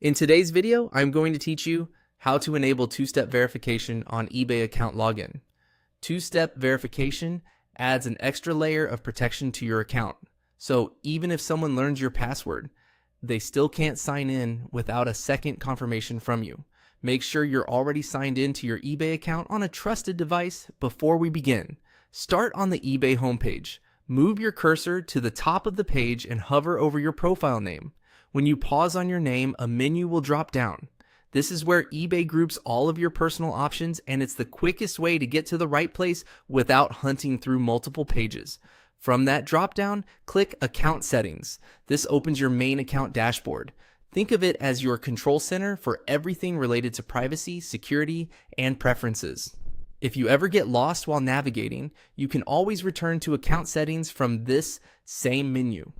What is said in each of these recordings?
In today's video, I'm going to teach you how to enable two-step verification on eBay account login. Two-step verification adds an extra layer of protection to your account. So even if someone learns your password, they still can't sign in without a second confirmation from you. Make sure you're already signed in to your eBay account on a trusted device before we begin. Start on the eBay homepage. Move your cursor to the top of the page and hover over your profile name. When you pause on your name, a menu will drop down. This is where eBay groups all of your personal options, and it's the quickest way to get to the right place without hunting through multiple pages. From that drop-down, click Account Settings. This opens your main account dashboard. Think of it as your control center for everything related to privacy, security, and preferences. If you ever get lost while navigating, you can always return to Account Settings from this same menu.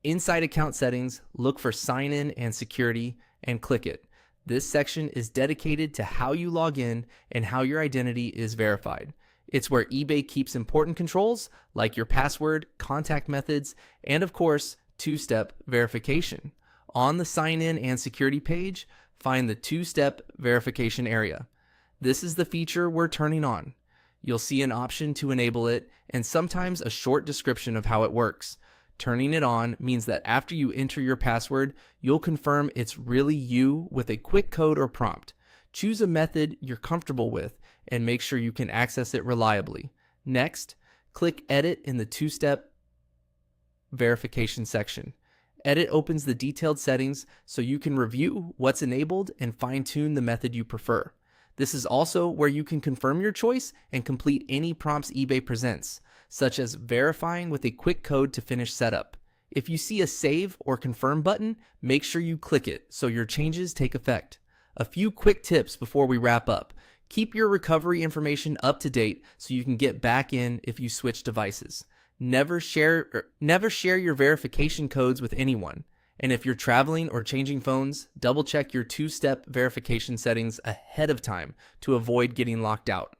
Inside Account Settings, look for Sign In and Security and click it. This section is dedicated to how you log in and how your identity is verified. It's where eBay keeps important controls like your password, contact methods, and of course, two-step verification. On the Sign In and Security page, find the two-step verification area. This is the feature we're turning on. You'll see an option to enable it and sometimes a short description of how it works. Turning it on means that after you enter your password, you'll confirm it's really you with a quick code or prompt. Choose a method you're comfortable with and make sure you can access it reliably. Next, click Edit in the two-step verification section. Edit opens the detailed settings so you can review what's enabled and fine-tune the method you prefer. This is also where you can confirm your choice and complete any prompts eBay presents, such as verifying with a quick code to finish setup. If you see a Save or Confirm button, make sure you click it so your changes take effect. A few quick tips before we wrap up. Keep your recovery information up to date so you can get back in if you switch devices. Never share your verification codes with anyone. And if you're traveling or changing phones, double check your two-step verification settings ahead of time to avoid getting locked out.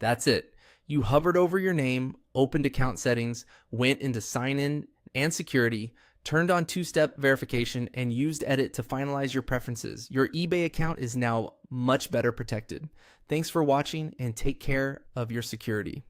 That's it. You hovered over your name, opened account settings, went into sign in and security, turned on two-step verification, and used Edit to finalize your preferences. Your eBay account is now much better protected. Thanks for watching and take care of your security.